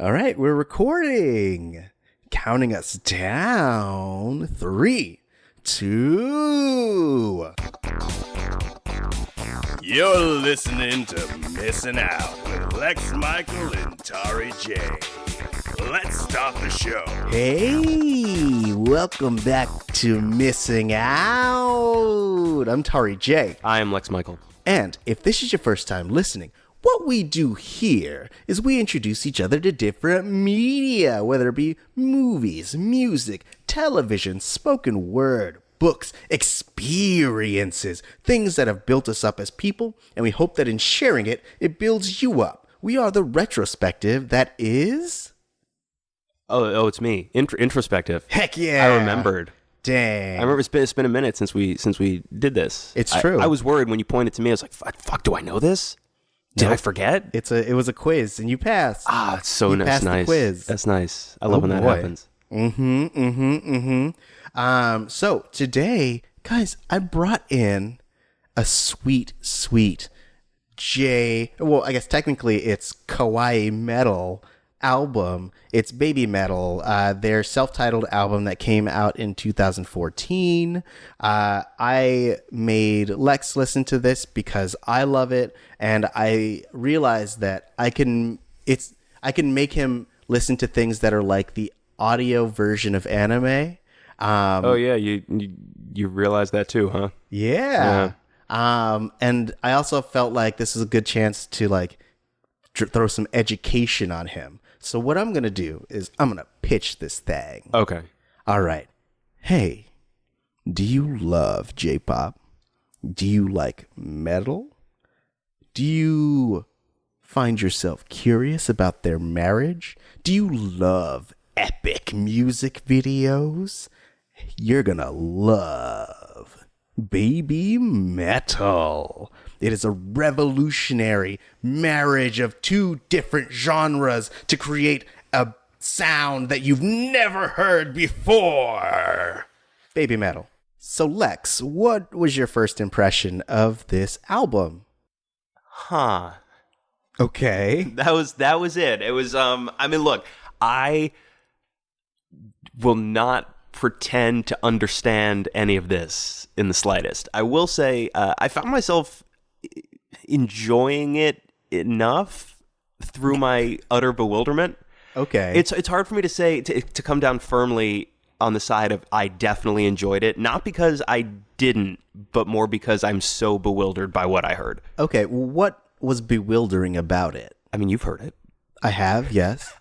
All right, we're recording. Counting us down. 3, 2. You're listening to Missing Out with Lex Michael and Tari J. Let's start the show. Hey, welcome back to Missing Out. I'm Tari J. I am Lex Michael. And if this is your first time listening, what we do here is we introduce each other to different media, whether it be movies, music, television, spoken word, books, experiences, things that have built us up as people, and we hope that in sharing it, it builds you up. We are the retrospective that is... Oh, it's me. Introspective. Heck yeah! I remembered. Dang. I remember it's been a minute since we did this. It's true. I was worried when you pointed to me. I was like, fuck, do I know this? Did I forget? It was a quiz, and you passed. It's so you passed nice. The quiz. That's nice. I love when that happens. So today, guys, I brought in a sweet well, I guess technically it's Kawaii Metal album. It's BABYMETAL, their self-titled album that came out in 2014. I made Lex listen to this because I love it, and I realized that I can make him listen to things that are like the audio version of anime. Oh yeah, you realize that too, huh? Yeah. And I also felt like this is a good chance to like throw some education on him. So what I'm going to do is I'm going to pitch this thing. Okay. All right. Hey, do you love J-pop? Do you like metal? Do you find yourself curious about their marriage? Do you love epic music videos? You're going to love BABYMETAL. It is a revolutionary marriage of two different genres to create a sound that you've never heard before. BABYMETAL. So Lex, what was your first impression of this album? Huh. Okay. That was it. It was look, I will not pretend to understand any of this in the slightest. I will say I found myself enjoying it enough through my utter bewilderment. Okay. It's hard for me to say to come down firmly on the side of I definitely enjoyed it, not because I didn't, but more because I'm so bewildered by what I heard. Okay, what was bewildering about it? I mean, you've heard it. I have, yes.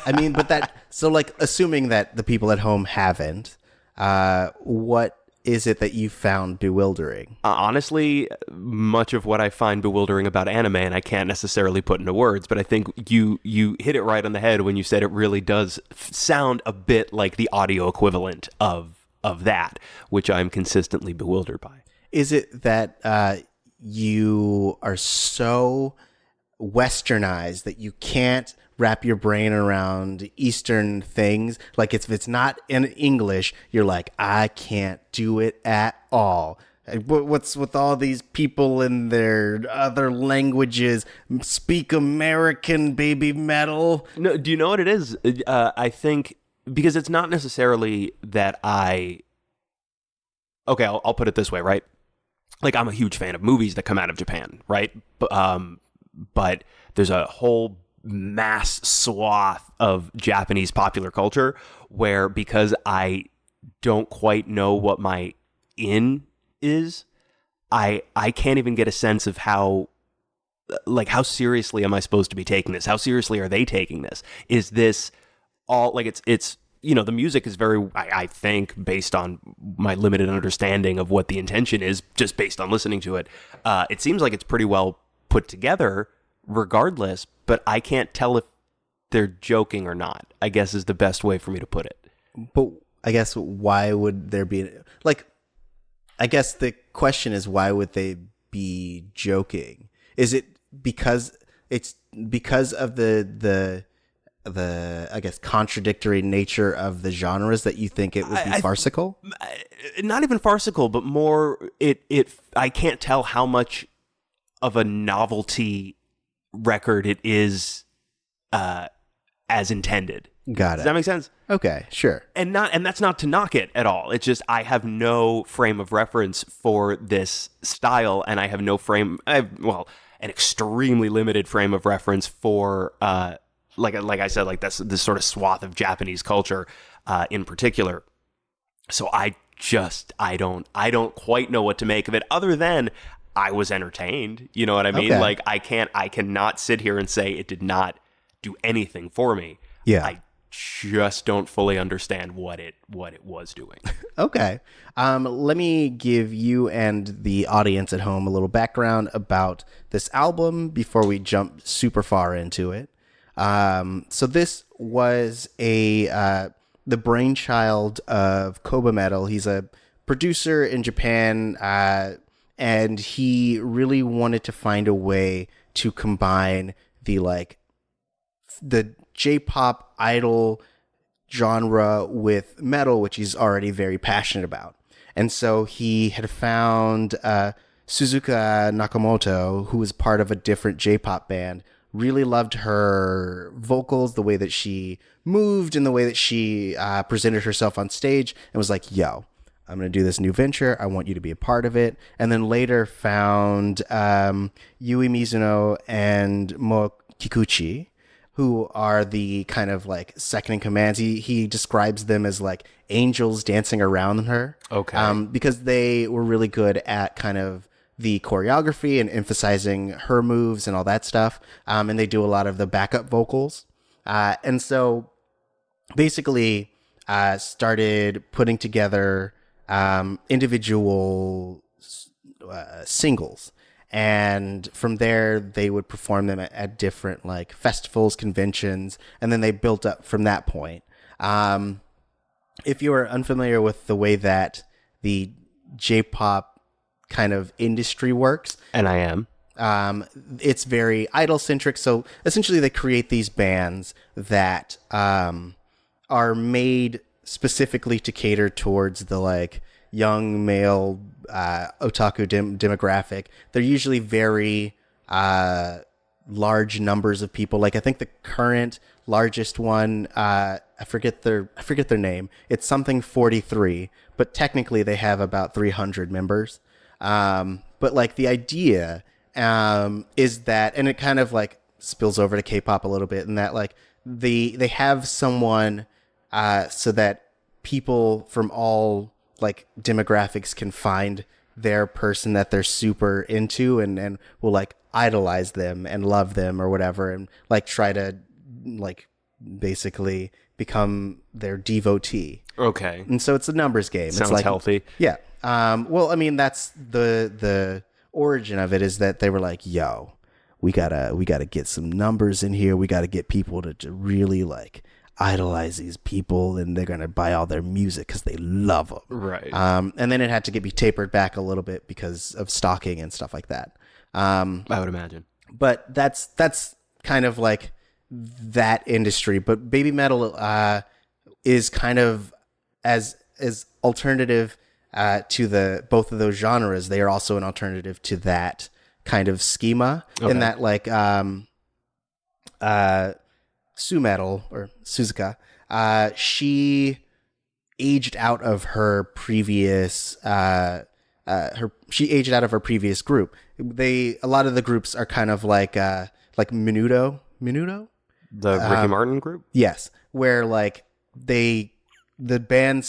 I mean, but so like assuming that the people at home haven't, what is it that you found bewildering? Honestly, much of what I find bewildering about anime, and I can't necessarily put into words, but I think you hit it right on the head when you said it really does sound a bit like the audio equivalent of that, which I'm consistently bewildered by. Is it that you are so westernized that you can't wrap your brain around Eastern things? Like if it's not in English, you're like, I can't do it at all. What's with all these people in their other languages speak American BABYMETAL? No, do you know what it is? I think because it's not necessarily that okay, I'll put it this way, right? Like I'm a huge fan of movies that come out of Japan, right? But there's a whole mass swath of Japanese popular culture where because I don't quite know what my in is, I can't even get a sense of how seriously am I supposed to be taking this? How seriously are they taking this? Is this all like it's the music is very, I think, based on my limited understanding of what the intention is, just based on listening to it, it seems like it's pretty well put together regardless, but I can't tell if they're joking or not, I guess is the best way for me to put it. But I guess why would there be, like, I guess the question is, why would they be joking? Is it because it's because of the I guess contradictory nature of the genres that you think it would be farcical? Not even farcical, but more I can't tell how much of a novelty record it is as intended. Got it. Does that make sense? Okay, sure. And that's not to knock it at all. It's just I have no frame of reference for this style, and I have an extremely limited frame of reference for like I said, like this sort of swath of Japanese culture in particular. So I don't quite know what to make of it, other than I was entertained. You know what I mean? Okay. Like I cannot sit here and say it did not do anything for me. Yeah. I just don't fully understand what it was doing. Okay. Let me give you and the audience at home a little background about this album before we jump super far into it. So this was the brainchild of BABYMETAL. He's a producer in Japan, and he really wanted to find a way to combine the J-pop idol genre with metal, which he's already very passionate about. And so he had found Suzuka Nakamoto, who was part of a different J-pop band, really loved her vocals, the way that she moved and the way that she presented herself on stage, and was like, yo, I'm going to do this new venture. I want you to be a part of it. And then later found Yui Mizuno and Mo Kikuchi, who are the kind of like second in command. He describes them as like angels dancing around her. Okay. Because they were really good at kind of the choreography and emphasizing her moves and all that stuff. And they do a lot of the backup vocals. And so basically started putting together individual singles. And from there, they would perform them at different like festivals, conventions, and then they built up from that point. If you are unfamiliar with the way that the J-pop kind of industry works, And I am. it's very idol-centric. So essentially, they create these bands that are made specifically to cater towards the like young male otaku demographic. They're usually very large numbers of people. Like I think the current largest one, I forget their name. It's something 43, but technically they have about 300 members. But like the idea is that, and it kind of like spills over to K-pop a little bit, in that like they have someone so that people from all like demographics can find their person that they're super into and will like idolize them and love them or whatever, and like try to like basically become their devotee. Okay. And so it's a numbers game. Sounds it's like, healthy. Yeah. Well, I mean, that's the origin of it, is that they were like, yo, we gotta get some numbers in here. We gotta get people to really like idolize these people, and they're gonna buy all their music because they love them. Right. And then it had to be tapered back a little bit because of stocking and stuff like that. I would imagine. But that's kind of like that industry. But BABYMETAL is kind of as alternative to the both of those genres. They are also an alternative to that kind of schema. Okay. In that like Su-metal, or Suzuka, she aged out of her previous group. A lot of the groups are kind of like Menudo, The Ricky Martin group? yes, where like the band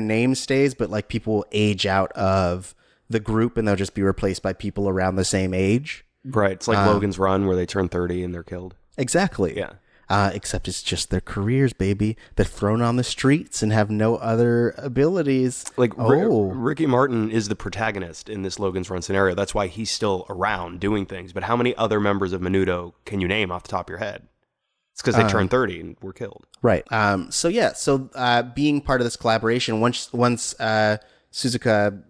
name stays, but like people will age out of the group and they'll just be replaced by people around the same age. Right. It's like Logan's Run, where they turn 30 and they're killed. Exactly. Yeah. Except it's just their careers, baby. They're thrown on the streets and have no other abilities. Like, Ricky Martin is the protagonist in this Logan's Run scenario. That's why he's still around doing things. But how many other members of Menudo can you name off the top of your head? It's because they turned 30 and were killed. Right. So being part of this collaboration, once Suzuka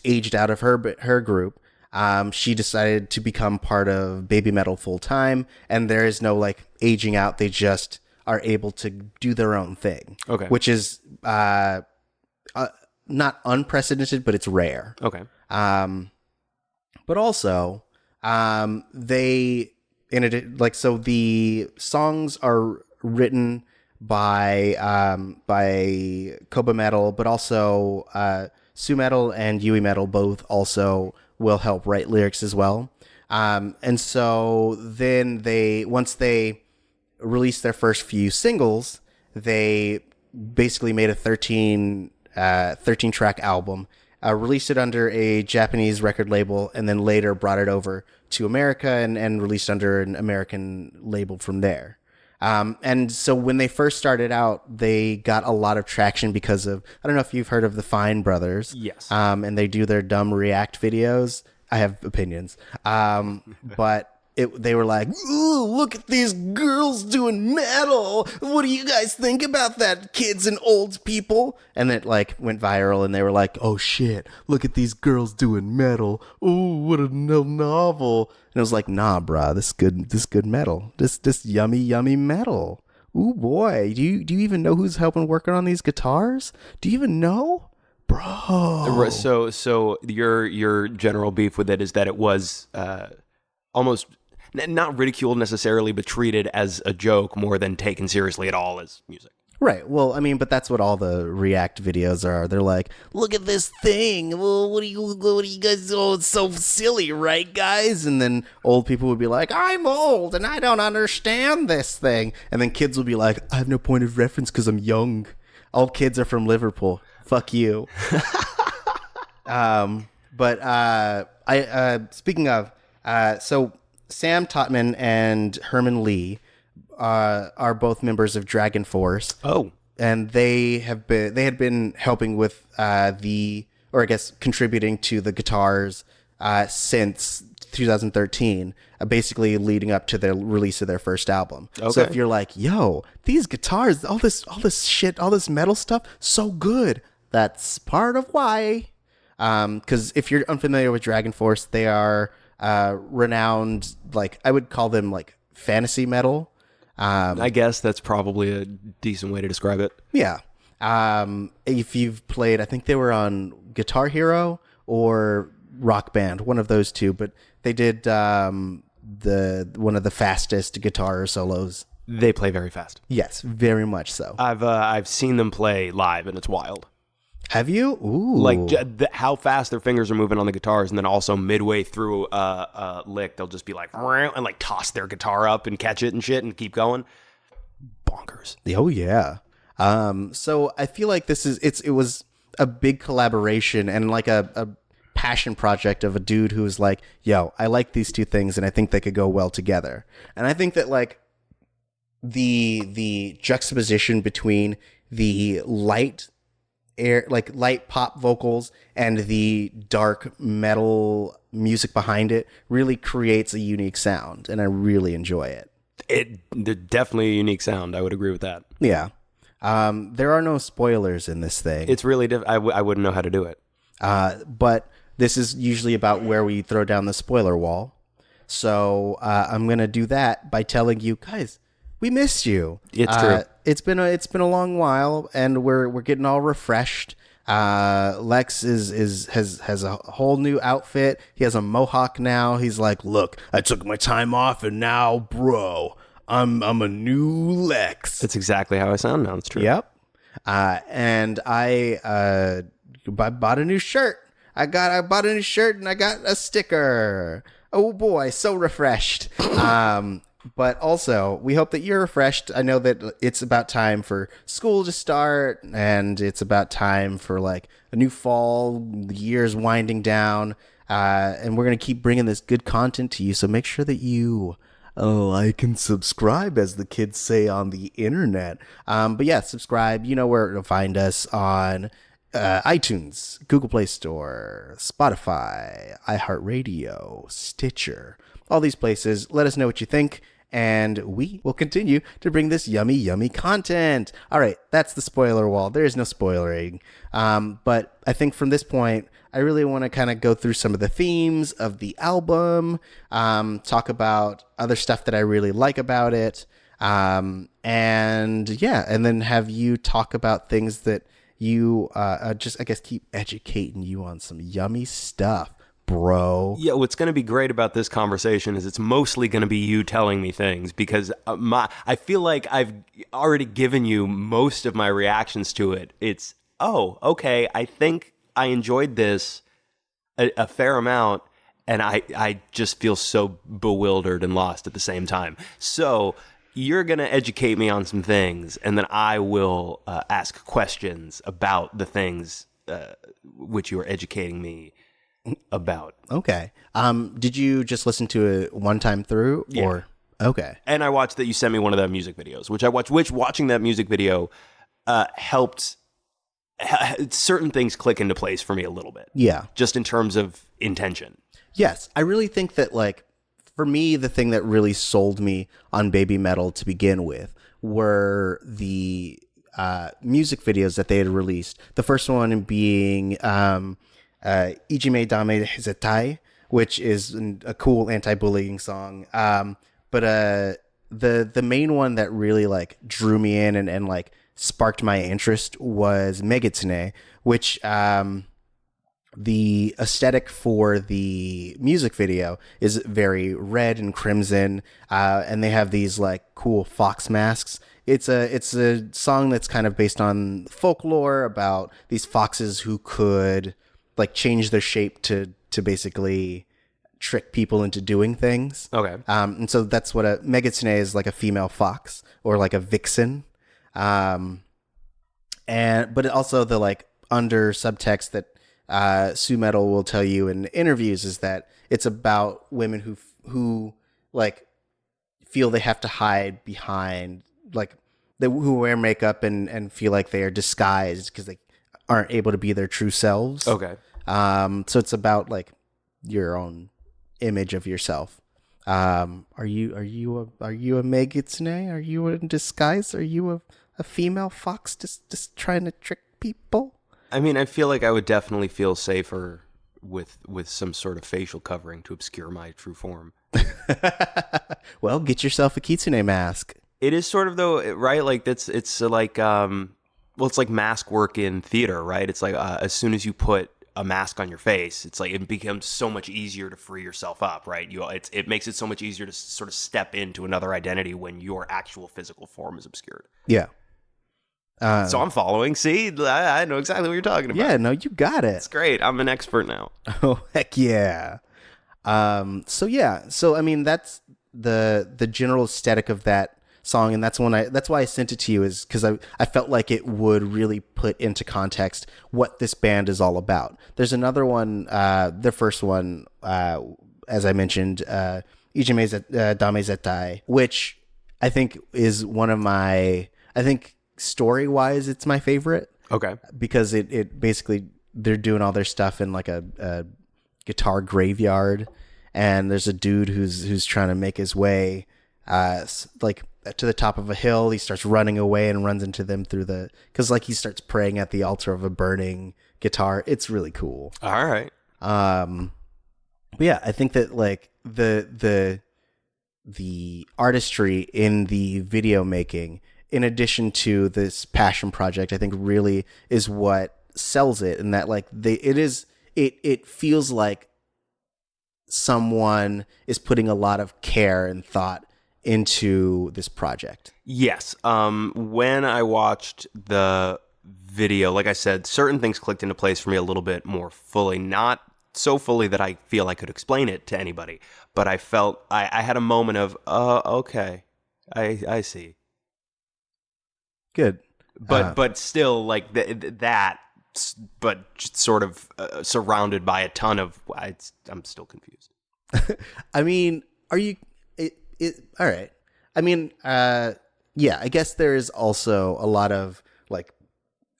aged out of her group, she decided to become part of BABYMETAL full time, and there is no like aging out. They just are able to do their own thing. Okay. Which is not unprecedented, but it's rare. Okay. But also, they so the songs are written by Koba Metal, but also Su Metal and Yui Metal both also will help write lyrics as well. And so then once they released their first few singles, they basically made a 13 track album, released it under a Japanese record label, and then later brought it over to America and released under an American label from there. And so when they first started out, they got a lot of traction because of, I don't know if you've heard of the Fine Brothers. Yes. And they do their dumb react videos. I have opinions. But they were like, ooh, look at these girls doing metal. What do you guys think about that, kids and old people? And it like went viral, and they were like, oh shit, look at these girls doing metal. Ooh, what a novel. And I was like, nah, bruh, this good metal. This yummy metal. Ooh boy, do you even know who's helping working on these guitars? Do you even know? Bro. So your general beef with it is that it was almost not ridiculed necessarily, but treated as a joke more than taken seriously at all as music. Right. Well, I mean, but that's what all the React videos are. They're like, look at this thing. Well, what do you guys? Oh, it's so silly, right, guys? And then old people would be like, I'm old and I don't understand this thing. And then kids will be like, I have no point of reference because I'm young. All kids are from Liverpool. Fuck you. Speaking of, so Sam Totman and Herman Lee are both members of Dragon Force. Oh, and they had been helping with contributing to the guitars since 2013, basically leading up to the release of their first album. Okay. So if you're like, yo, these guitars, all this shit, all this metal stuff, so good. That's part of why. Because if you're unfamiliar with Dragon Force, they are renowned, like I would call them like fantasy metal. I guess that's probably a decent way to describe it. Yeah. If you've played, I think they were on Guitar Hero or Rock Band, one of those two, but they did one of the fastest guitar solos. They play very fast. Yes, very much so. I've seen them play live, and it's wild. Have you? Ooh. Like how fast their fingers are moving on the guitars, and then also midway through a lick, they'll just be like, and like toss their guitar up and catch it and shit and keep going. Bonkers. Oh yeah. So I feel like it was a big collaboration and like a passion project of a dude who was like, yo, I like these two things and I think they could go well together. And I think that like the juxtaposition between the light pop vocals and the dark metal music behind it really creates a unique sound, and I really enjoy it. They're definitely a unique sound. I would agree with that. Yeah. There are no spoilers in this thing. It's really I wouldn't know how to do it. But this is usually about where we throw down the spoiler wall. So I'm going to do that by telling you guys, we missed you. It's true. It's been a long while, and we're getting all refreshed. Lex has a whole new outfit. He has a mohawk now. He's like, look, I took my time off, and now, bro, I'm a new Lex. That's exactly how I sound now. It's true. Yep. And I bought a new shirt. I bought a new shirt, and I got a sticker. Oh boy, so refreshed. But also, we hope that you're refreshed. I know that it's about time for school to start, and it's about time for like a new fall. The year's winding down, and we're going to keep bringing this good content to you. So make sure that you like and subscribe, as the kids say on the internet. But yeah, subscribe. You know where to find us on iTunes, Google Play Store, Spotify, iHeartRadio, Stitcher, all these places. Let us know what you think, and we will continue to bring this yummy content. All right, that's the spoiler wall. There is no spoilering. But I think from this point, I really want to kind of go through some of the themes of the album, talk about other stuff that I really like about it, and then have you talk about things that you just, I guess, keep educating you on some yummy stuff. bro. Yeah, what's going to be great about this conversation is it's mostly going to be you telling me things because I feel like I've already given you most of my reactions to it. It's, oh, okay, I think I enjoyed this a fair amount, and I just feel so bewildered and lost at the same time. So you're going to educate me on some things, and then I will ask questions about the things which you are educating me about. Okay. Did you just listen to it one time through? Yeah. Or okay. And I watched that you sent me one of the music videos, which I watched, which watching that music video helped certain things click into place for me a little bit. Yeah. Just in terms of intention. Yes. I really think that, like, for me, the thing that really sold me on Baby Metal to begin with were the music videos that they had released. The first one being Ijime Dame Zetai, which is a cool anti-bullying song. But the main one that really like drew me in and like sparked my interest was Megitsune, which the aesthetic for the music video is very red and crimson, and they have these like cool fox masks. It's a song that's kind of based on folklore about these foxes who could like change their shape to basically trick people into doing things. Okay. And so that's what a Megitsune is, like a female fox or like a vixen. But also the like under subtext that Sue Metal will tell you in interviews is that it's about women who like feel they have to hide behind like who wear makeup and feel like they are disguised because they aren't able to be their true selves. Okay. So it's about like your own image of yourself. Are you a Megitsune? Are you in disguise? Are you a female fox just trying to trick people? I mean, I feel like I would definitely feel safer with some sort of facial covering to obscure my true form. Well, get yourself a kitsune mask. It is sort of though, right? Like it's like well, it's like mask work in theater, right? It's like as soon as you put a mask on your face, it's like it becomes so much easier to free yourself up, right? It makes it so much easier to sort of step into another identity when your actual physical form is obscured. Yeah. So I'm following. See, I know exactly what you're talking about. Yeah, no, you got it. It's great. I'm an expert now. Oh, heck yeah. So I mean, that's the general aesthetic of that song, and that's why I sent it to you, is because I felt like it would really put into context what this band is all about. There's another one, the first one, as I mentioned, Ijime Dame Zetai, which I think is one of my, I think story-wise, it's my favorite. Okay. Because it basically, they're doing all their stuff in like a guitar graveyard, and there's a dude who's trying to make his way like to the top of a hill. He starts running away and runs into them because like he starts praying at the altar of a burning guitar. It's really cool. All right. But yeah, I think that like the artistry in the video making, in addition to this passion project, I think really is what sells it, and that like it feels like someone is putting a lot of care and thought into this project. Yes. When I watched the video, like I said, certain things clicked into place for me a little bit more fully. Not so fully that I feel I could explain it to anybody, but I felt I had a moment of, okay, I see. Good. But still, like that, but just sort of surrounded by a ton of. I'm still confused. I mean, are you? All right. I mean, yeah. I guess there is also a lot of like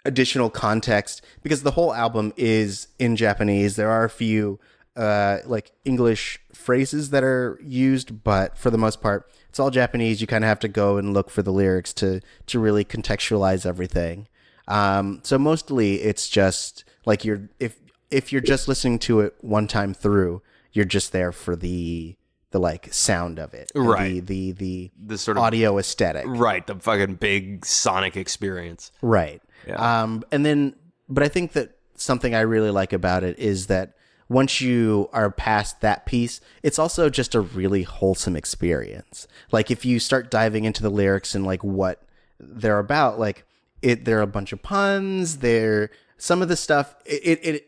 additional context because the whole album is in Japanese. There are a few like English phrases that are used, but for the most part, it's all Japanese. You kind of have to go and look for the lyrics to really contextualize everything. So mostly it's just like if you're just listening to it one time through, you're just there for the like sound of it, right? The sort of audio aesthetic, right? The fucking big sonic experience, right? Yeah. But I think that something I really like about it is that once you are past that piece, it's also just a really wholesome experience. Like if you start diving into the lyrics and like what they're about, like there are a bunch of puns. Some of the stuff it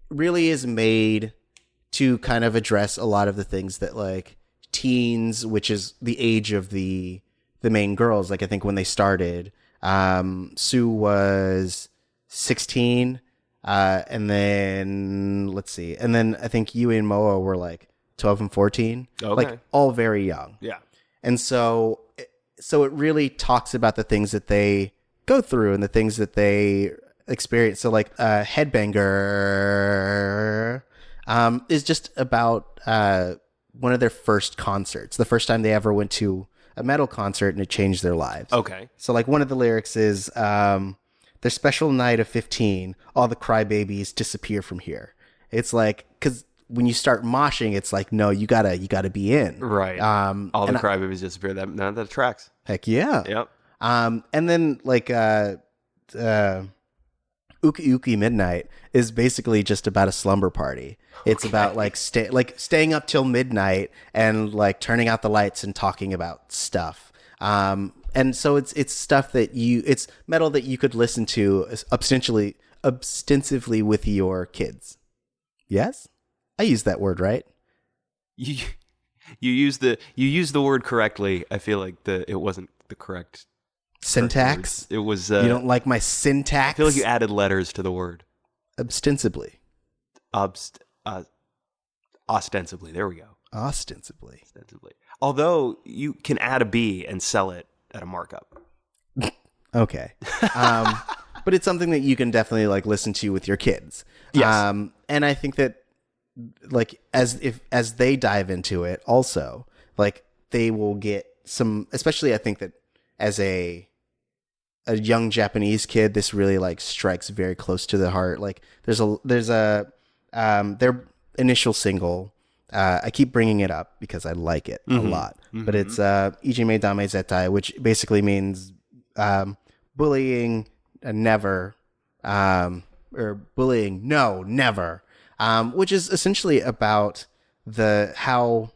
really is made to kind of address a lot of the things that like teens, which is the age of the main girls. Like I think when they started, Sue was 16. And then let's see. And then I think Yui and Moa were like 12 and 14. Okay. Like all very young. Yeah. And so it really talks about the things that they go through and the things that they experience. So like Headbanger is just about one of their first concerts. The first time they ever went to a metal concert and it changed their lives. Okay. So like one of the lyrics is their special night of 15, all the crybabies disappear from here. It's like, because when you start moshing, it's like, no, you gotta be in. Right. All the crybabies disappear. That tracks. Heck yeah. Yep. And then like Uki Uki Midnight is basically just about a slumber party. It's about like staying up till midnight and like turning out the lights and talking about stuff. And so it's stuff that it's metal that you could listen to ostensively with your kids. Yes? I used that word, right? You use the word correctly. I feel like it wasn't the correct syntax. It was. You don't like my syntax? I feel like you added letters to the word. Ostensibly. Ostensibly. There we go. Ostensibly. Although you can add a B and sell it at a markup. Okay. But it's something that you can definitely like listen to with your kids. Yes. And I think that like as they dive into it also, like they will get some, especially I think that as a young Japanese kid, this really like strikes very close to the heart. Like there's a their initial single, I keep bringing it up because I like it a lot, but it's Ijime Dame Zettai, which basically means bullying never, or bullying no never, which is essentially about how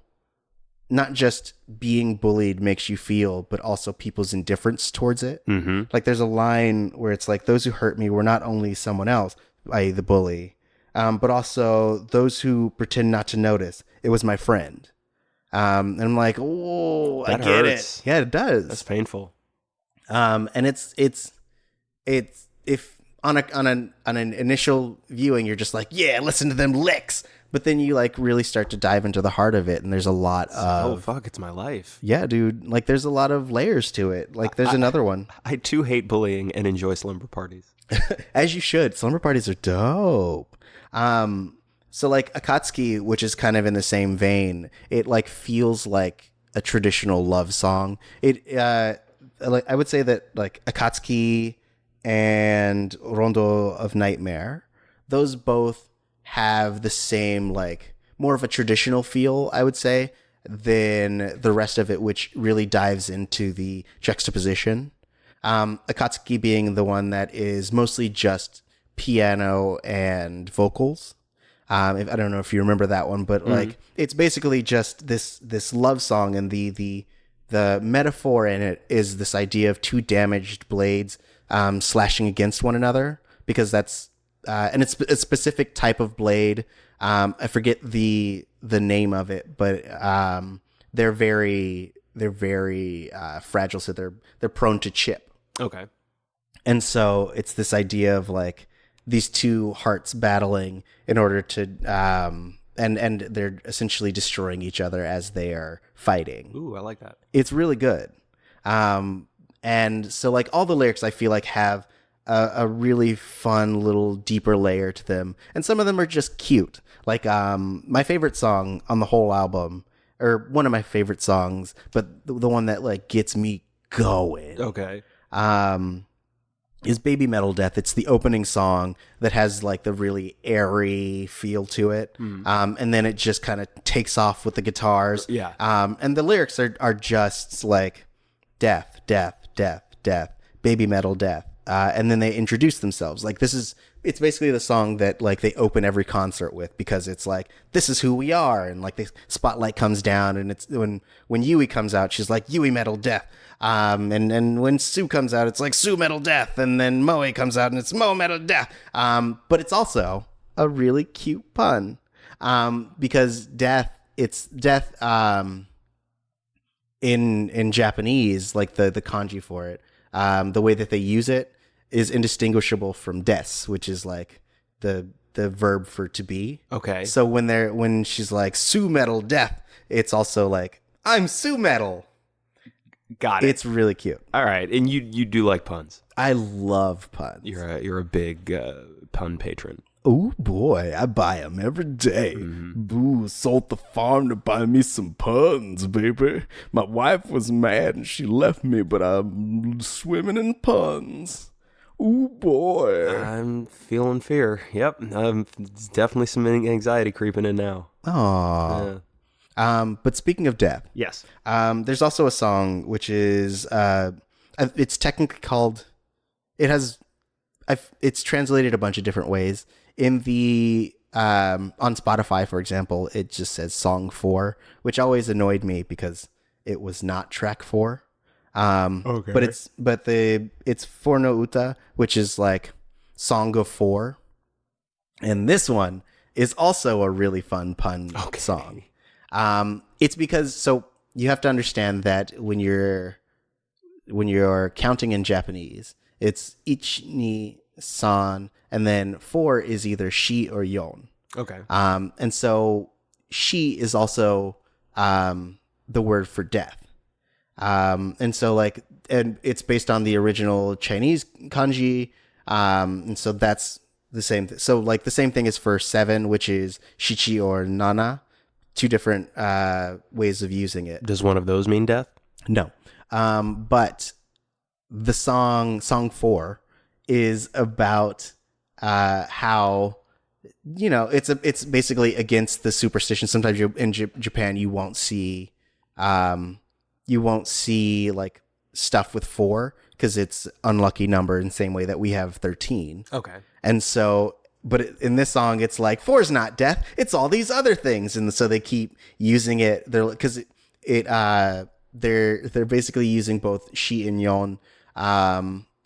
not just being bullied makes you feel, but also people's indifference towards it. Mm-hmm. Like there's a line where it's like, those who hurt me were not only someone else, i.e. the bully, but also those who pretend not to notice. It was my friend. And I'm like, oh, I get it. Yeah, it does. That's painful. And it's if on an initial viewing, you're just like, yeah, listen to them licks. But then you like really start to dive into the heart of it, and there's a lot of oh fuck, it's my life. Yeah, dude. Like there's a lot of layers to it. Like there's another one. I too hate bullying and enjoy slumber parties. As you should. Slumber parties are dope. So like Akatsuki, which is kind of in the same vein, it like feels like a traditional love song. It like I would say that like Akatsuki and Rondo of Nightmare, those both have the same like more of a traditional feel, I would say, than the rest of it, which really dives into the juxtaposition. Akatsuki being the one that is mostly just piano and vocals. I don't know if you remember that one, but like it's basically just this love song, and the metaphor in it is this idea of two damaged blades slashing against one another, because that's and it's a specific type of blade. I forget the name of it, but they're very fragile, so they're prone to chip. Okay. And so it's this idea of like these two hearts battling in order to and they're essentially destroying each other as they are fighting. Ooh, I like that. It's really good. And so like all the lyrics I feel like have a really fun little deeper layer to them, and some of them are just cute. Like my favorite song on the whole album, or one of my favorite songs, but the one that like gets me going. Okay. Is Baby Metal Death. It's the opening song that has like the really airy feel to it. And then it just kind of takes off with the guitars. Yeah. And the lyrics are just like death, death, death, death, baby metal death, and then they introduce themselves. Like it's basically the song that like they open every concert with, because it's like, this is who we are, and like the spotlight comes down, and it's when Yui comes out, she's like, Yui Metal Death. And when Sue comes out, it's like Sue Metal Death, and then Moe comes out and it's Moe Metal Death. But it's also a really cute pun, because it's death, in Japanese, like the kanji for it, the way that they use it is indistinguishable from des, which is like the verb for to be. Okay. So when she's like Sue Metal Death, it's also like, I'm Sue Metal. Got it. It's really cute. All right, and you do like puns. I love puns. You're a big pun patron. Oh boy, I buy them every day. Boo, sold the farm to buy me some puns, baby. My wife was mad and she left me, but I'm swimming in puns. Oh boy. I'm feeling fear. Yep, it's definitely some anxiety creeping in now. Aww. But speaking of death, Yes. there's also a song which is it's technically called. It's translated a bunch of different ways. In the on Spotify, for example, it just says Song 4, which always annoyed me because it was not track 4. Okay. But it's Four no Uta, which is like Song of 4, and this one is also a really fun pun song. It's because, so you have to understand that when you're counting in Japanese, it's ich, ni, san, and then 4 is either shi or yon. Okay. And so shi is also the word for death. And so and it's based on the original Chinese kanji. And so that's the same thing. So like the same thing is for 7, which is shichi or nana. 2 different ways of using it. Does one of those mean death? No. But the song 4 is about how, it's basically against the superstition. Sometimes in Japan you won't see like stuff with 4 because it's unlucky number in the same way that we have 13. Okay. And so, but in this song, it's like 4 is not death; it's all these other things, and so they keep using it. They're basically using both shi and yon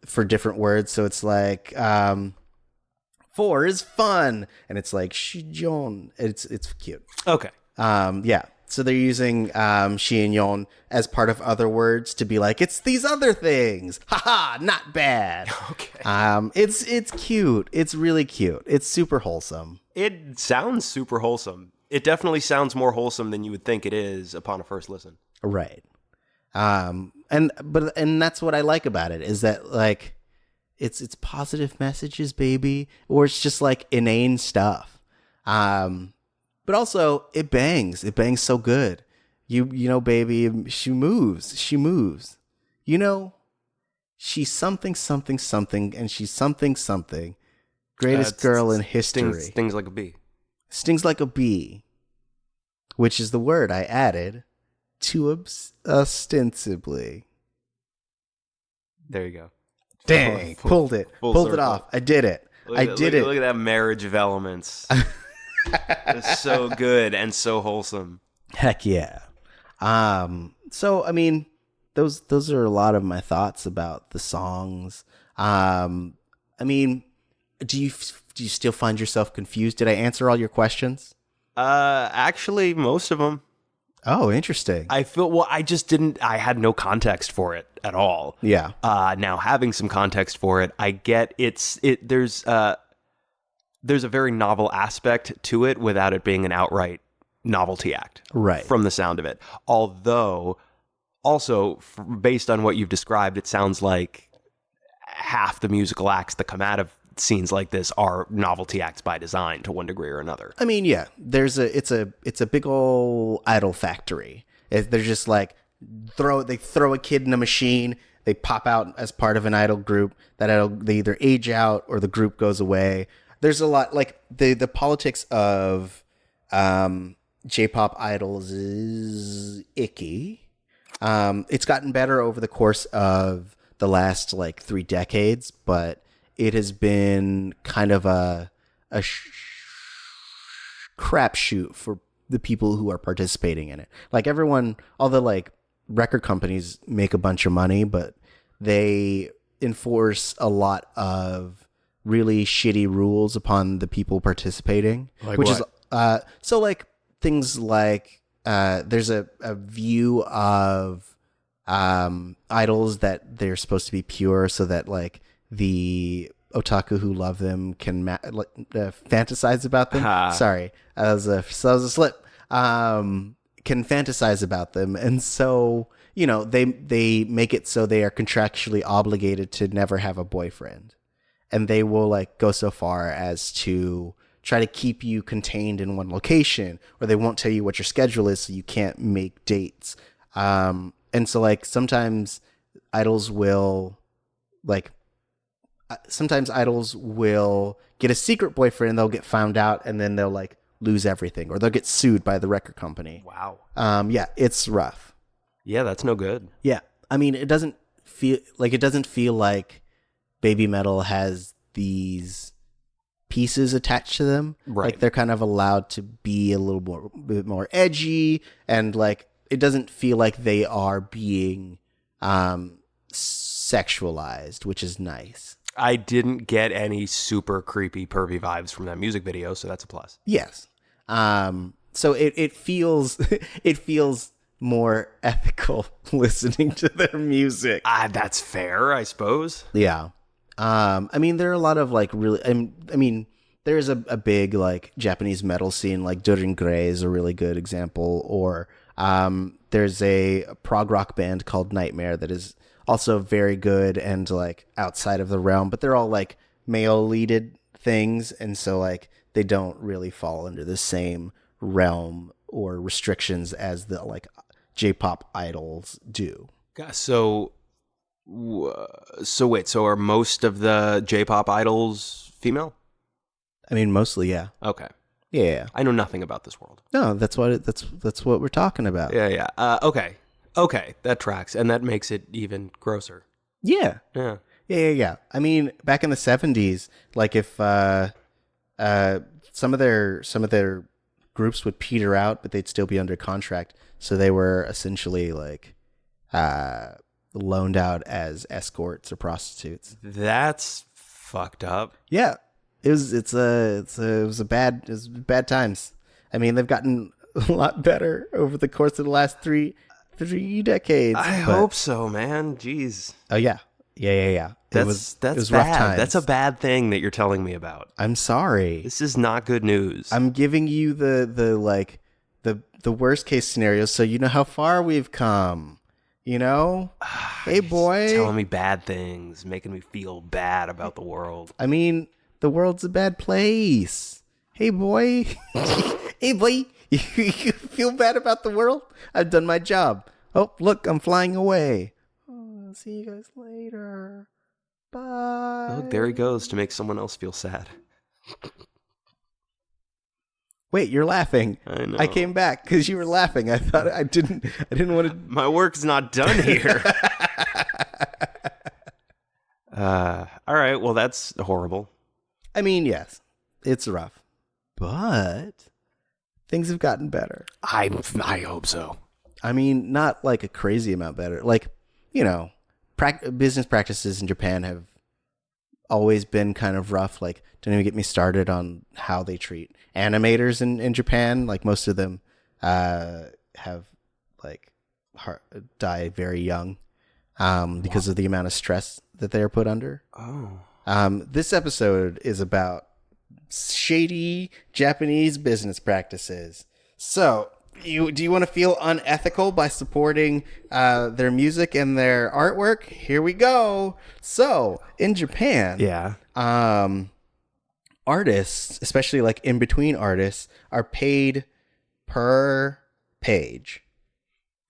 for different words. So it's like 4 is fun, and it's like shijon. It's cute. Okay. Yeah. So they're using shi and yon as part of other words to be like, it's these other things. Haha, not bad. Okay. It's cute. It's really cute. It's super wholesome. It sounds super wholesome. It definitely sounds more wholesome than you would think it is upon a first listen. Right. And that's what I like about it, is that like it's positive messages, baby, or it's just like inane stuff. But also, it bangs. It bangs so good. You know, baby, she moves. You know, she's something, something, something, and she's something, something. Greatest girl in history. Stings like a bee. Stings like a bee, which is the word I added to ostensibly. There you go. Dang, pulled it off. I did it. Look at that marriage of elements. It's so good and so wholesome. Heck yeah. So I mean, those are a lot of my thoughts about the songs. I mean, do you still find yourself confused? Did I answer all your questions? Actually, most of them. Oh, interesting. I had no context for it at all. Yeah. Now having some context for it, I get there's a very novel aspect to it without it being an outright novelty act. Right. From the sound of it. Although, also, based on what you've described, it sounds like half the musical acts that come out of scenes like this are novelty acts by design to one degree or another. I mean, yeah, it's a big old idol factory. They're just like, they throw a kid in a machine, they pop out as part of an idol group, they either age out or the group goes away. There's a lot, like the politics of J-pop idols is icky. It's gotten better over the course of the last like 3 decades, but it has been kind of a crapshoot for the people who are participating in it. Like everyone, all the like record companies make a bunch of money, but they enforce a lot of really shitty rules upon the people participating. Like which what? is so like things like there's a view of idols that they're supposed to be pure, so that like the otaku who love them can fantasize about them. Sorry, that was a slip. Can fantasize about them, and so they make it so they are contractually obligated to never have a boyfriend, and they will like go so far as to try to keep you contained in one location, or they won't tell you what your schedule is, so you can't make dates. And so like sometimes idols will get a secret boyfriend, and they'll get found out, and then they'll like lose everything, or they'll get sued by the record company. Wow. Yeah, it's rough. Yeah, that's no good. Yeah. I mean, it doesn't feel like Baby Metal has these pieces attached to them. Right. Like they're kind of allowed to be a little bit more edgy, and like it doesn't feel like they are being sexualized, which is nice. I didn't get any super creepy, pervy vibes from that music video, so that's a plus. Yes. So it feels it feels more ethical listening to their music. That's fair, I suppose. Yeah. I mean, there are a lot of like really. I mean, there's a big like Japanese metal scene. Like Durin Grey is a really good example. Or there's a prog rock band called Nightmare that is also very good and like outside of the realm. But they're all like male-leaded things, and so like they don't really fall under the same realm or restrictions as the like J-pop idols do. So wait, so are most of the J-pop idols female? I mean, mostly, yeah. Okay. Yeah. I know nothing about this world. No, that's what we're talking about. Yeah. Okay, that tracks, and that makes it even grosser. Yeah. Yeah. I mean, back in the 70s, like if some of their groups would peter out, but they'd still be under contract, so they were essentially like loaned out as escorts or prostitutes. That's fucked up. Yeah, it was bad times. I mean, they've gotten a lot better over the course of the last three decades. I hope so, man. Jeez. Oh yeah. It was bad. rough times. That's a bad thing that you're telling me about. I'm sorry. This is not good news. I'm giving you the worst case scenario, so you know how far we've come. You know? Hey, boy. Telling me bad things, making me feel bad about the world. I mean, the world's a bad place. Hey, boy. Hey, boy. You feel bad about the world? I've done my job. Oh, look, I'm flying away. Oh, see you guys later. Bye. Oh, there he goes to make someone else feel sad. Wait, you're laughing. I know. I came back because you were laughing. I thought I didn't want to. My work's not done here. All right. Well, that's horrible. I mean, yes, it's rough, but things have gotten better. I hope so. I mean, not like a crazy amount better. Like, business practices in Japan have always been kind of rough. Like, don't even get me started on how they treat animators in Japan. Like, most of them have like die very young because of the amount of stress that they are put under. Oh. This episode is about shady Japanese business practices. So, do you want to feel unethical by supporting their music and their artwork? Here we go. So, in Japan, Yeah. Artists, especially like in between artists, are paid per page,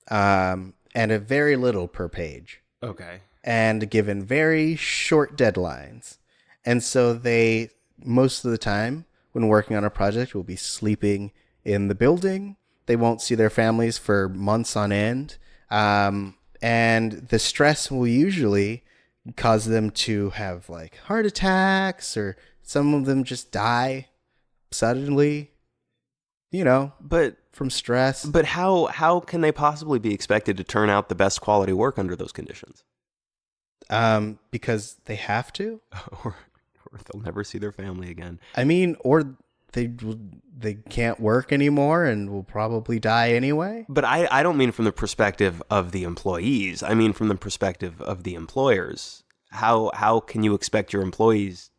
and a very little per page. Okay. And given very short deadlines. And so they, most of the time, when working on a project, will be sleeping in the building. They won't see their families for months on end. And the stress will usually cause them to have like heart attacks, or some of them just die suddenly, But from stress. how can they possibly be expected to turn out the best quality work under those conditions? Because they have to. or they'll never see their family again. I mean, or they can't work anymore and will probably die anyway. But I don't mean from the perspective of the employees. I mean from the perspective of the employers. How can you expect your employees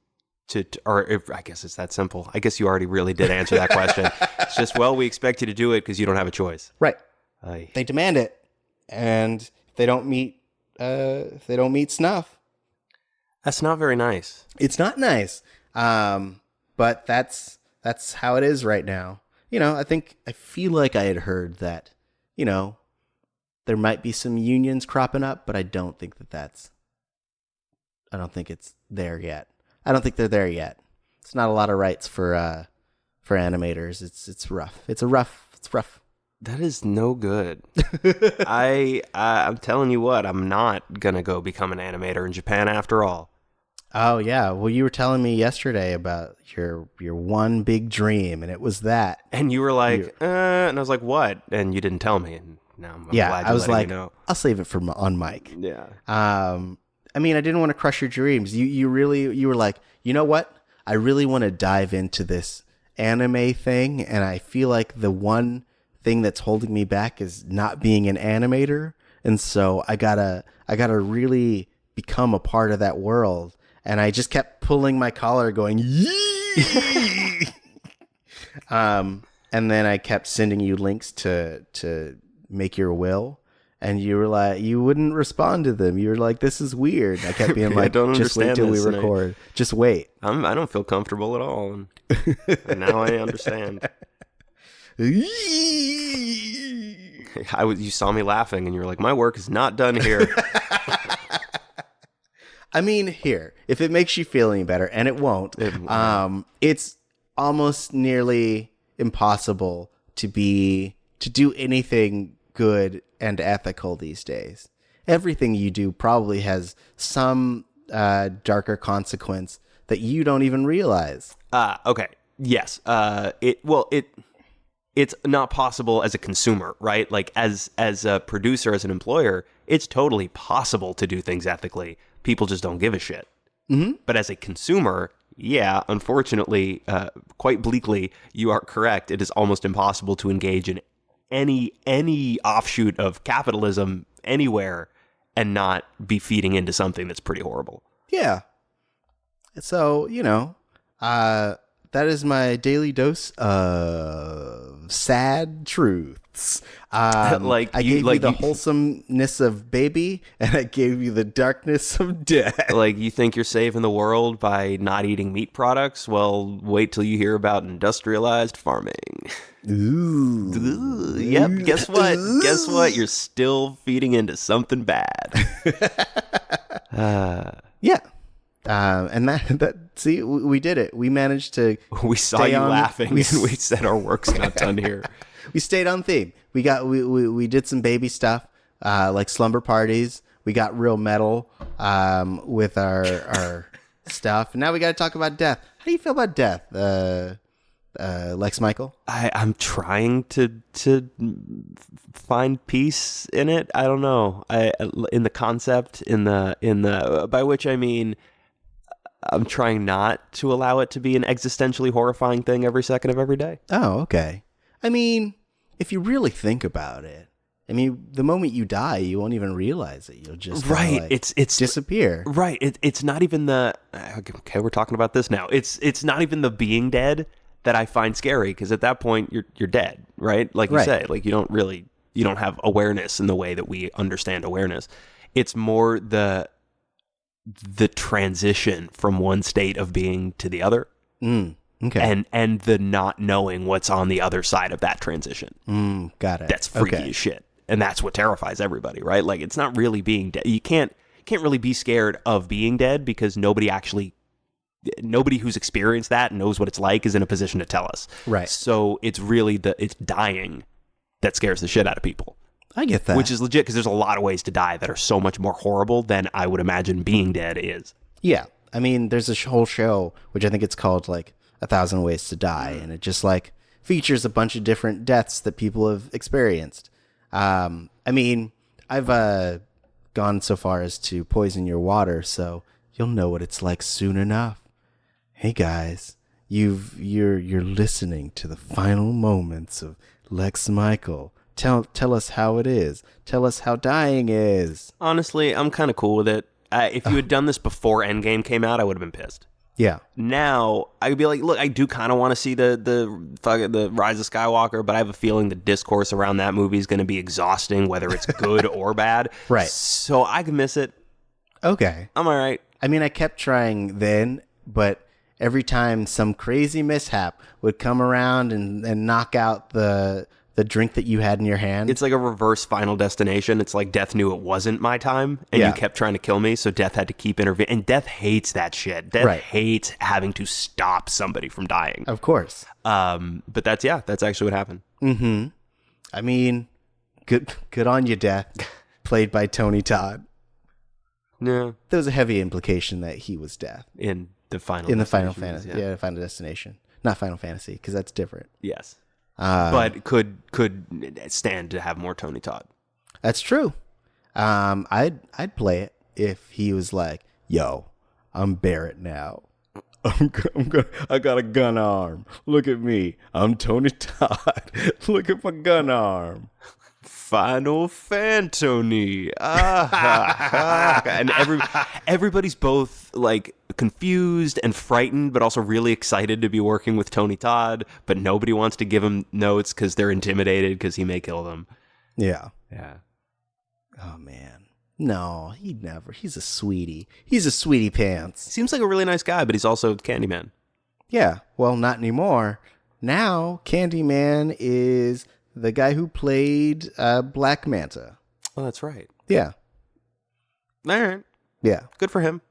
I guess it's that simple. I guess you already really did answer that question. It's just, well, we expect you to do it because you don't have a choice. Right. Aye. They demand it, and if they don't meet snuff, That's not very nice. it's not nice. But that's how it is right now. I feel like I had heard that, there might be some unions cropping up, but I don't think I don't think it's there yet. I don't think they're there yet. It's not a lot of rights for animators. It's rough. It's rough. That is no good. I'm telling you what, I'm not gonna go become an animator in Japan after all. Oh yeah. Well, you were telling me yesterday about your one big dream, and it was that. And you were like, and I was like, what? And you didn't tell me. And now I'm glad you're I was letting like, me know. I'll save it for on mic. Yeah. I mean, I didn't want to crush your dreams. You were like, you know what? I really want to dive into this anime thing, and I feel like the one thing that's holding me back is not being an animator, and so I gotta really become a part of that world. And I just kept pulling my collar, going, yee! And then I kept sending you links to make your will. And you were like, you wouldn't respond to them. You were like, this is weird. I kept being like, just wait till we record. Just wait. I don't feel comfortable at all. And now I understand. You saw me laughing and you were like, my work is not done here. I mean, here, if it makes you feel any better, and it won't, it's almost nearly impossible to do anything good and ethical these days. Everything you do probably has some darker consequence that you don't even realize. Okay. Yes. It's not possible as a consumer, right? Like as a producer, as an employer, it's totally possible to do things ethically. People just don't give a shit. Mm-hmm. But as a consumer, yeah, unfortunately, quite bleakly, you are correct. It is almost impossible to engage in any offshoot of capitalism anywhere and not be feeding into something that's pretty horrible. Yeah. So, that is my daily dose of sad truths. I gave you the wholesomeness of baby, and I gave you the darkness of death. Like, you think you're saving the world by not eating meat products? Well, wait till you hear about industrialized farming. Ooh. Yep. Guess what? Guess what? You're still feeding into something bad. Yeah. And that see, we did it. We managed to. We saw you laughing, and we said our work's not done here. We stayed on theme. We did some baby stuff, like slumber parties. We got real metal with our stuff. And now we got to talk about death. How do you feel about death, Lex Michael? I'm trying to find peace in it. I don't know. In the concept, in the by which I mean, I'm trying not to allow it to be an existentially horrifying thing every second of every day. Oh, okay. I mean, if you really think about it, the moment you die, you won't even realize it. You'll just it's disappear. Right. It's not even the okay. We're talking about this now. It's not even the being dead that I find scary, because at that point you're dead, right? Like you say, like you don't have awareness in the way that we understand awareness. It's more the transition from one state of being to the other. Okay. And the not knowing what's on the other side of that transition. Got it. That's freaky as shit. And that's what terrifies everybody, right? Like, it's not really being dead. You can't really be scared of being dead, because nobody who's experienced that and knows what it's like is in a position to tell us. Right. So it's really it's dying that scares the shit out of people. I get that. Which is legit because there's a lot of ways to die that are so much more horrible than I would imagine being dead is. Yeah. I mean, there's a whole show, which I think it's called like 1,000 Ways to Die. And it just like features a bunch of different deaths that people have experienced. I mean, I've gone so far as to poison your water, so you'll know what it's like soon enough. Hey guys, you're listening to the final moments of Lex Michael. Tell us how it is. Tell us how dying is. Honestly, I'm kind of cool with it. If you had done this before Endgame came out, I would have been pissed. Yeah. Now I'd be like, look, I do kind of want to see the Rise of Skywalker, but I have a feeling the discourse around that movie is going to be exhausting, whether it's good or bad. Right. So I can miss it. Okay. I'm all right. I mean, I kept trying then, but every time some crazy mishap would come around and knock out the drink that you had in your hand. It's like a reverse Final Destination. It's like Death knew it wasn't my time, and you kept trying to kill me, so Death had to keep intervening. And Death hates that shit. Death hates having to stop somebody from dying. Of course. But that's actually what happened. Mm-hmm. I mean, good on you, Death. Played by Tony Todd. Yeah. There was a heavy implication that he was Death. In the Final Fantasy. Yeah, Final Destination. Not Final Fantasy, because that's different. Yes. But could stand to have more Tony Todd. That's true. I'd play it if he was like, "Yo, I'm Barrett now. I got a gun arm. Look at me. I'm Tony Todd. Look at my gun arm. Final Fantony." And everybody's both like confused and frightened, but also really excited to be working with Tony Todd. But nobody wants to give him notes because they're intimidated because he may kill them. Yeah. Yeah. Oh man. No, he'd never. He's a sweetie. He's a sweetie pants. Seems like a really nice guy, but he's also Candyman. Yeah. Well, not anymore. Now, Candyman is the guy who played Black Manta. Oh, that's right. Yeah. All right. Yeah. Good for him.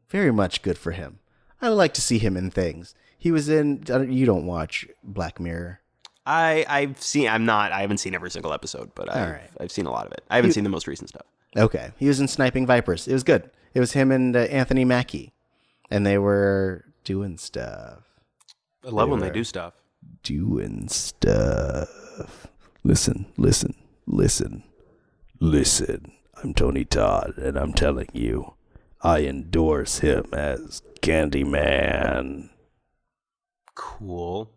Very much good for him. I would like to see him in things. He was in. You don't watch Black Mirror. I haven't seen every single episode, but I've seen a lot of it. I haven't seen the most recent stuff. Okay. He was in Sniping Vipers. It was good. It was him and Anthony Mackie. And they were doing stuff. I love when they do stuff. Doing stuff. Listen. I'm Tony Todd, and I'm telling you, I endorse him as Candyman. Cool.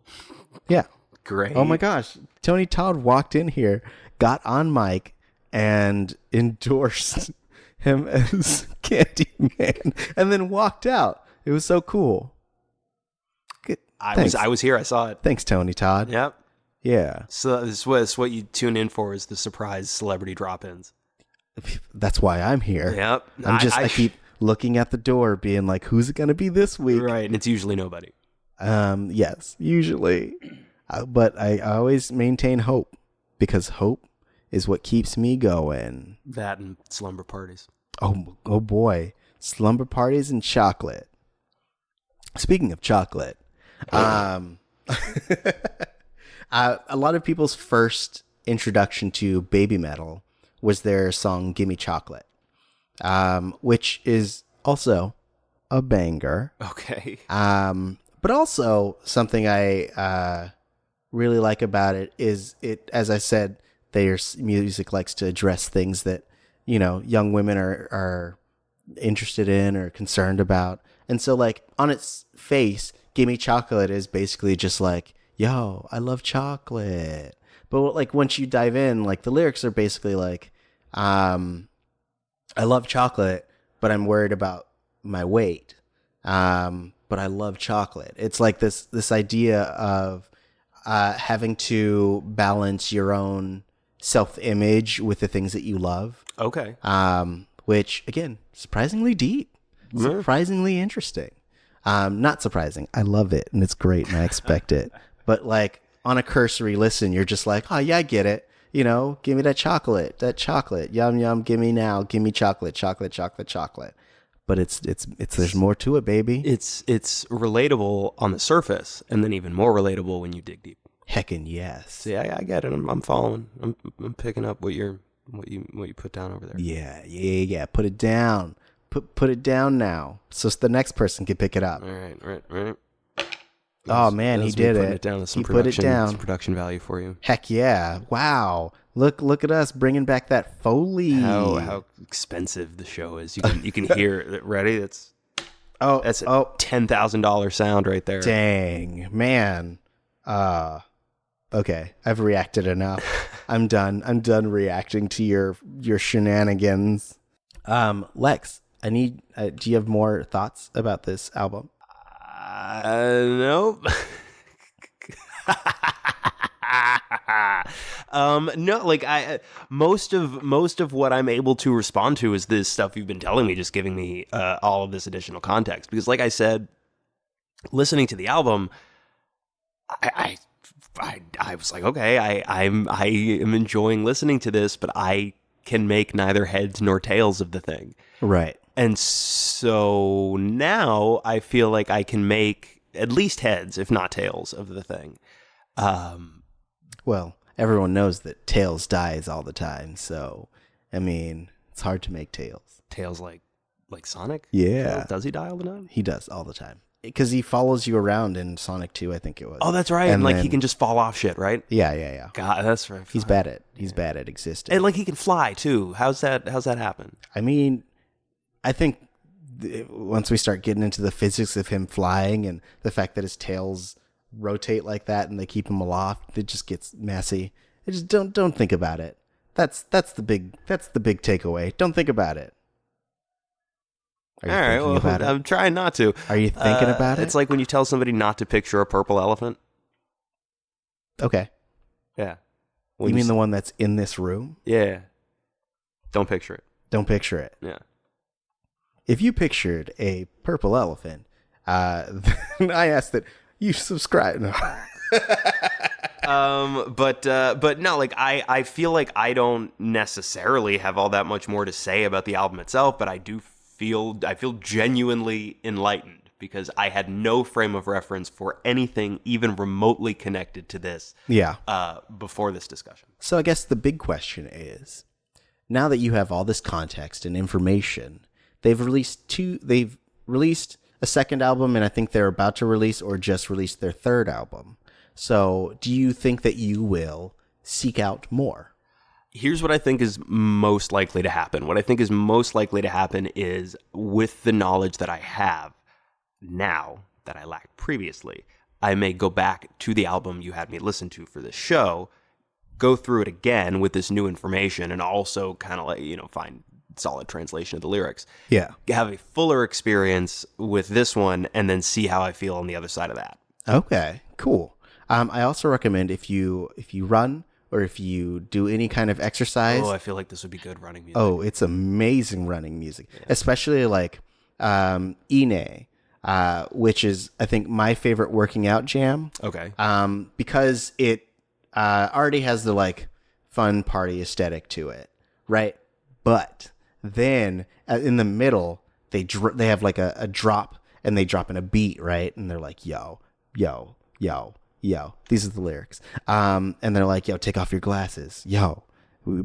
Yeah. Great. Oh my gosh. Tony Todd walked in here, got on mic, and endorsed him as Candyman, and then walked out. It was so cool. Good. I was here. I saw it. Thanks, Tony Todd. Yep. Yeah. So this was what you tune in for, is the surprise celebrity drop-ins. That's why I'm here. Yep. I keep looking at the door being like, who's it going to be this week? Right. And it's usually nobody. Yes, usually. But I always maintain hope, because hope is what keeps me going. That and slumber parties. Oh boy. Slumber parties and chocolate. Speaking of chocolate, a lot of people's first introduction to baby metal was their song Gimme Chocolate, which is also a banger. Okay. But also something I really like about it is it, as I said, their music likes to address things that, young women are interested in or concerned about. And so, like, on its face, Gimme Chocolate is basically just like, yo, I love chocolate. But, like, once you dive in, like, the lyrics are basically like, I love chocolate, but I'm worried about my weight. But I love chocolate. It's like this idea of having to balance your own self-image with the things that you love. Okay. Which, again, surprisingly deep, surprisingly interesting. Not surprising. I love it, and it's great, and I expect it. But, like, on a cursory listen, you're just like, oh, yeah, I get it. Give me that chocolate. Yum, yum, give me now. Give me chocolate. But it's there's more to it, baby. It's relatable on the surface, and then even more relatable when you dig deep. Heckin' yes. See, I get it. I'm following. I'm picking up what you put down over there. Yeah. Put it down. Put it down now, so the next person can pick it up. All right. Oh man, he did it. He put it down. Some production value for you. Heck yeah! Wow, look at us bringing back that Foley. How expensive the show is. You can hear it. Ready? That's a $10,000 sound right there. Dang, man. Okay, I've reacted enough. I'm done reacting to your shenanigans. Lex, I need. Do you have more thoughts about this album? Nope. No, like most of what I'm able to respond to is this stuff you've been telling me, just giving me all of this additional context. Because, like I said, listening to the album, I was like, okay, I am enjoying listening to this, but I can make neither heads nor tails of the thing. Right. And so now I feel like I can make at least heads, if not tails, of the thing. Well, everyone knows that Tails dies all the time, so I mean, it's hard to make Tails. Tails like Sonic? Yeah. Tails, does he die all the time? He does all the time. Because he follows you around in Sonic 2, I think it was. Oh, that's right. And like he can just fall off shit, right? Yeah. God, that's right. He's bad at existing. And like he can fly too. How's that happen? I mean, I think once we start getting into the physics of him flying and the fact that his tails rotate like that and they keep him aloft, it just gets messy. I just don't think about it. That's the big takeaway. Don't think about it. All right, well, I'm trying not to. Are you thinking about it? It's like when you tell somebody not to picture a purple elephant. Okay. Yeah. You mean the one that's in this room? Yeah. Don't picture it. Don't picture it. Yeah. If you pictured a purple elephant, then I ask that you subscribe. No. But no, like I feel like I don't necessarily have all that much more to say about the album itself, but I feel genuinely enlightened because I had no frame of reference for anything even remotely connected to this. Yeah. Before this discussion. So I guess the big question is, now that you have all this context and information, they've released a second album, and I think they're about to release or just released their third album. So do you think that you will seek out more? Here's what I think is most likely to happen. What I think is most likely to happen is, with the knowledge that I have now that I lacked previously, I may go back to the album you had me listen to for this show, go through it again with this new information, and also kind of like, find solid translation of the lyrics. Yeah. Have a fuller experience with this one, and then see how I feel on the other side of that. Okay, cool. I also recommend if you run, or if you do any kind of exercise. Oh, I feel like this would be good running music. Oh, it's amazing running music. Yeah. Especially like Ine, which is, I think, my favorite working out jam. Okay. Because it already has the like fun party aesthetic to it, right? But then in the middle, they have like a drop, and they drop in a beat, right? And they're like, yo, yo, yo. Yo, these are the lyrics. And they're like, yo, take off your glasses. Yo,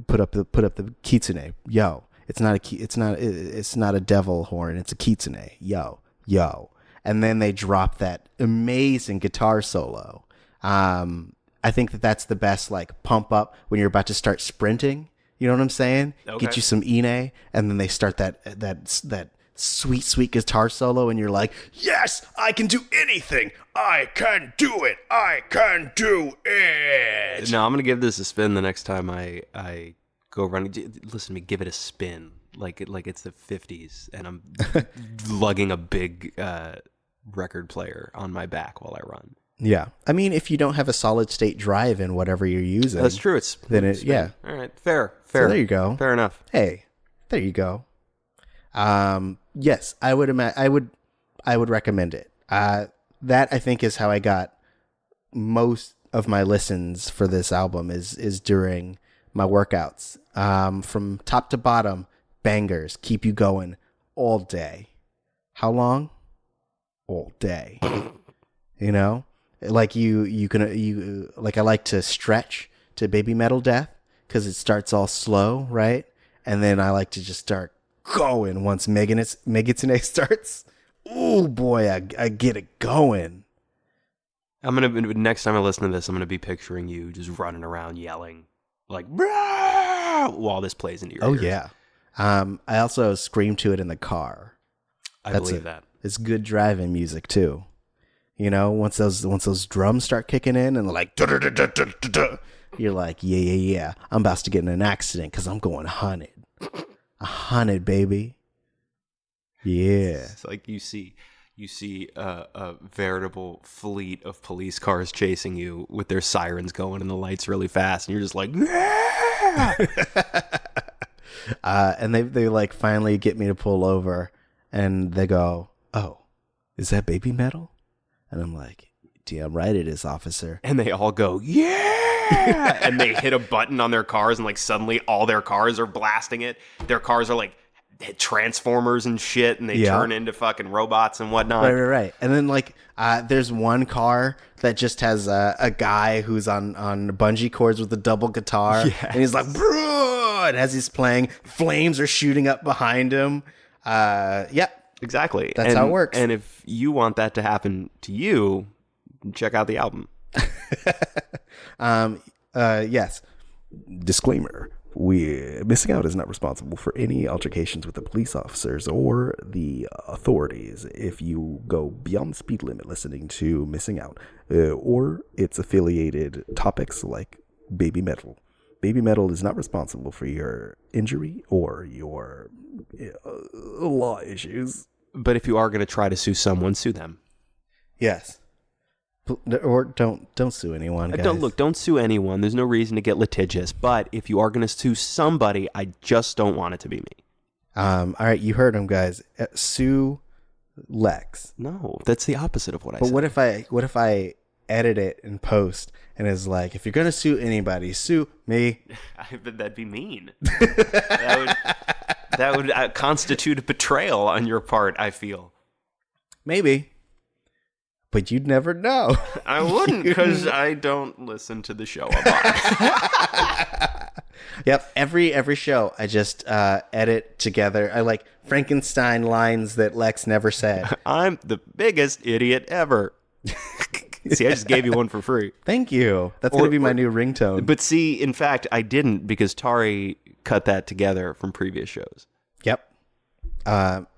put up the kitsune. Yo, it's not a devil horn. It's a kitsune. Yo. And then they drop that amazing guitar solo. I think that's the best, like, pump up when you're about to start sprinting. You know what I'm saying? Okay. Get you some Ine, and then they start that sweet guitar solo, and you're like, yes, I can do anything. I can do it. I can do it. No, I'm going to give this a spin the next time I go running. Listen to me, give it a spin. Like it's the 50s, and I'm lugging a big record player on my back while I run. Yeah. I mean, if you don't have a solid state drive in whatever you're using. That's true. Yeah. All right. Fair. So there you go. Fair enough. Hey, there you go. Yes, I would recommend it. That I think is how I got most of my listens for this album is during my workouts. From top to bottom, bangers keep you going all day. How long? All day. Like you like I like to stretch to Baby Metal Death because it starts all slow, right? And then I like to just start going once Megaton starts. Oh boy, I get it going. Next time I listen to this, I'm gonna be picturing you just running around yelling like "Brah!" while this plays into your ears. Yeah. I also scream to it in the car. I believe that. It's good driving music too. You know, once those drums start kicking in and they're like, "Duh-duh-duh-duh-duh-duh," you're like, yeah. I'm about to get in an accident because I'm going 100. 100, baby. Yeah. It's like you see a veritable fleet of police cars chasing you with their sirens going and the lights really fast, and you're just like, yeah! And they like finally get me to pull over, and they go, "Oh, is that Baby Metal?" And I'm like, "Damn right it is, officer." And they all go, yeah! And they hit a button on their cars, and like suddenly all their cars are blasting it. Their cars are like Transformers and shit, and they turn into fucking robots and whatnot. Right. And then like there's one car that just has a guy who's on bungee cords with a double guitar, and he's like, "Bro!" And as he's playing, flames are shooting up behind him. Exactly. That's how it works. And if you want that to happen to you, check out the album. Yes. Disclaimer. Missing Out is not responsible for any altercations with the police officers or the authorities if you go beyond the speed limit listening to Missing Out or its affiliated topics like Baby Metal. Baby Metal is not responsible for your injury or your law issues. But if you are going to try to sue someone, sue them. Yes. Or don't sue anyone, guys. Don't sue anyone. There's no reason to get litigious. But if you are going to sue somebody, I just don't want it to be me. All right, you heard him, guys. Sue Lex. No, that's the opposite of what I said. But what if I edit it in post and is like, if you're gonna sue anybody, sue me? That'd be mean. that would constitute a betrayal on your part, I feel. Maybe. But you'd never know. I wouldn't, because I don't listen to the show a lot. Yep, every show I just edit together. I like Frankenstein lines that Lex never said. I'm the biggest idiot ever. See, I just gave you one for free. Thank you. That's going to be my new ringtone. But see, in fact, I didn't, because Tari cut that together from previous shows. Yep.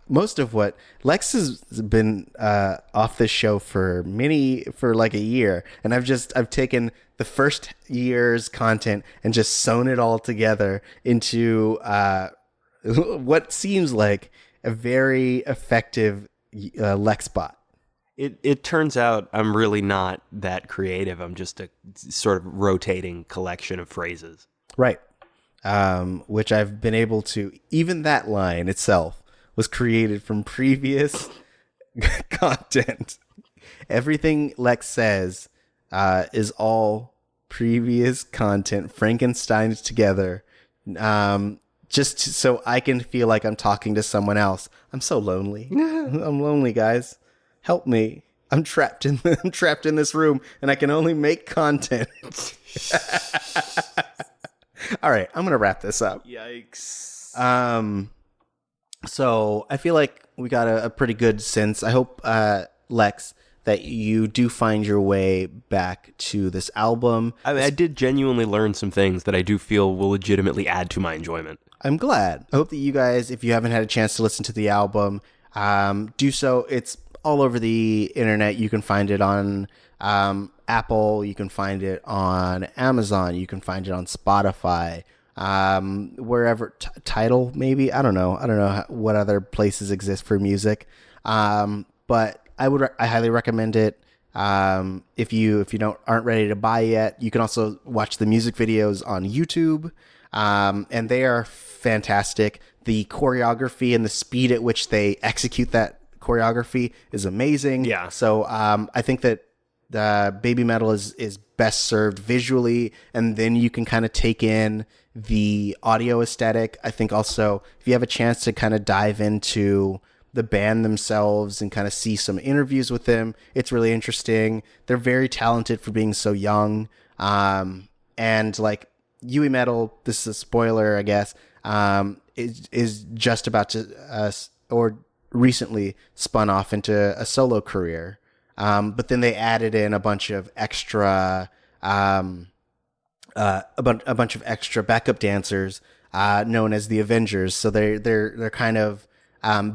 Most of what Lex has been off this show for like a year, and I've taken the first year's content and just sewn it all together into what seems like a very effective Lex bot. It turns out I'm really not that creative. I'm just a sort of rotating collection of phrases. Right. Which I've been able to, even that line itself was created from previous content. Everything Lex says is all previous content, Frankensteined together, just so I can feel like I'm talking to someone else. I'm so lonely. I'm lonely, guys. Help me. I'm trapped in this room, and I can only make content. All right, I'm gonna wrap this up. Yikes. So I feel like we got a pretty good sense. I hope, Lex, that you do find your way back to this album. I did genuinely learn some things that I do feel will legitimately add to my enjoyment. I'm glad. I hope that you guys, if you haven't had a chance to listen to the album, do so. It's all over the internet. You can find it on Apple. You can find it on Amazon. You can find it on Spotify. Wherever Tidal, maybe. I don't know what other places exist for music. But I highly recommend it. If you aren't ready to buy yet, you can also watch the music videos on YouTube. And they are fantastic. The choreography and the speed at which they execute that choreography is amazing. Yeah. So, I think that Baby Metal is best served visually, and then you can kind of take in the audio aesthetic. I think also if you have a chance to kind of dive into the band themselves and kind of see some interviews with them. It's really interesting. They're very talented for being so young. And like BABYMETAL, this is a spoiler, I guess, is just about to, or recently spun off into a solo career. But then they added in a bunch of extra, a bunch of extra backup dancers, known as the Avengers. So they're kind of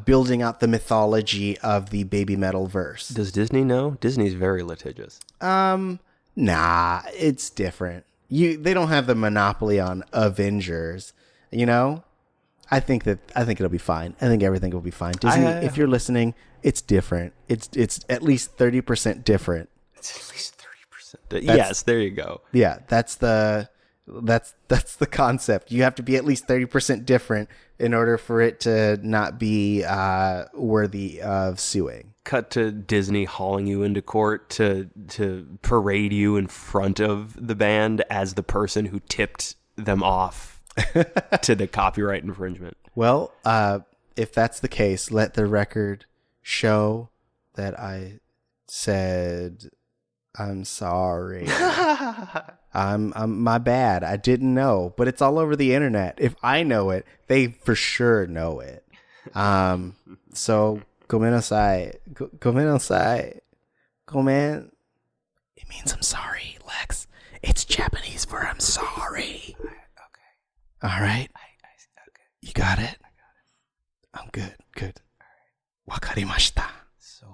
building out the mythology of the BABYMETAL verse. Does Disney know? Disney's very litigious. Nah, it's different. They don't have the monopoly on Avengers, you know? I think it'll be fine. I think everything will be fine. Disney, if you're listening, it's different. It's at least 30% different. It's at least 30%. Yes, there you go. Yeah, that's the concept. You have to be at least 30% different in order for it to not be worthy of suing. Cut to Disney hauling you into court to parade you in front of the band as the person who tipped them off to the copyright infringement. Well, if that's the case, let the record show that I said I'm sorry. I'm my bad. I didn't know, but it's all over the internet. If I know it, they for sure know it. So gomenasai. Gomen. It means I'm sorry, Lex. It's Japanese for I'm sorry. Okay. All right. Okay. You got it? I got it. I'm good. Good. All right. Wakarimashita. So,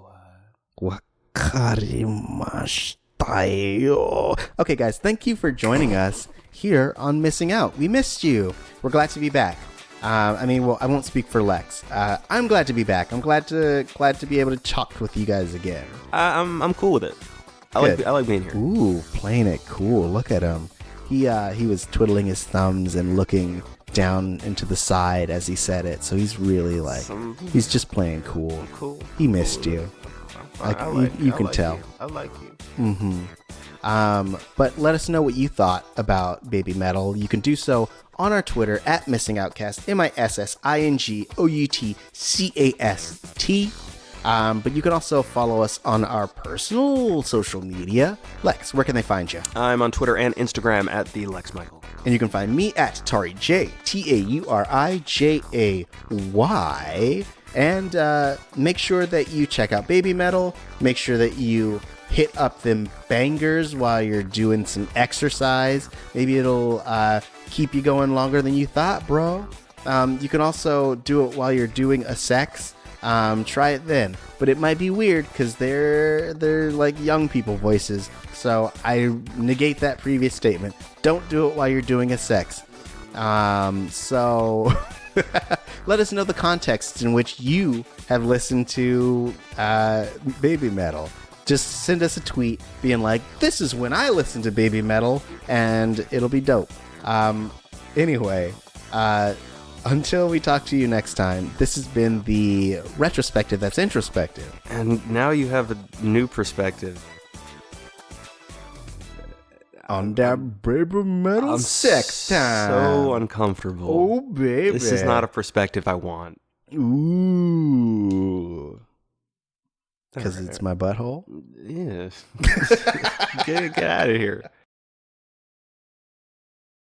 Wakarimashita. Okay, guys, thank you for joining us here on Missing Out. We missed you. We're glad to be back. I won't speak for Lex. I'm glad to be back. I'm glad to be able to talk with you guys again. I'm cool with it. I like being here. Ooh, playing it cool. Look at him. He was twiddling his thumbs and looking down into the side as he said it. So he's really he's just playing cool. Cool. He missed you. You can tell. I like you. Mm-hmm. But let us know what you thought about BABYMETAL. You can do so on our Twitter at MissingOutcast, MissingOutcast. But you can also follow us on our personal social media. Lex, where can they find you? I'm on Twitter and Instagram at the Lex Michael. And you can find me at TauriJ, TauriJay. And make sure that you check out BABYMETAL. Make sure that you hit up them bangers while you're doing some exercise. Maybe it'll keep you going longer than you thought, bro. You can also do it while you're doing a sex. Try it then. But it might be weird because they're like young people voices. So I negate that previous statement. Don't do it while you're doing a sex. So let us know the contexts in which you have listened to BABYMETAL. Just send us a tweet being like, this is when I listen to BABYMETAL, and it'll be dope. Anyway, until we talk to you next time, this has been the retrospective that's introspective. And now you have a new perspective. On that BABYMETAL sex time. So uncomfortable. Oh, baby. This is not a perspective I want. Ooh. Because it's my butthole? Yeah. Get out of here.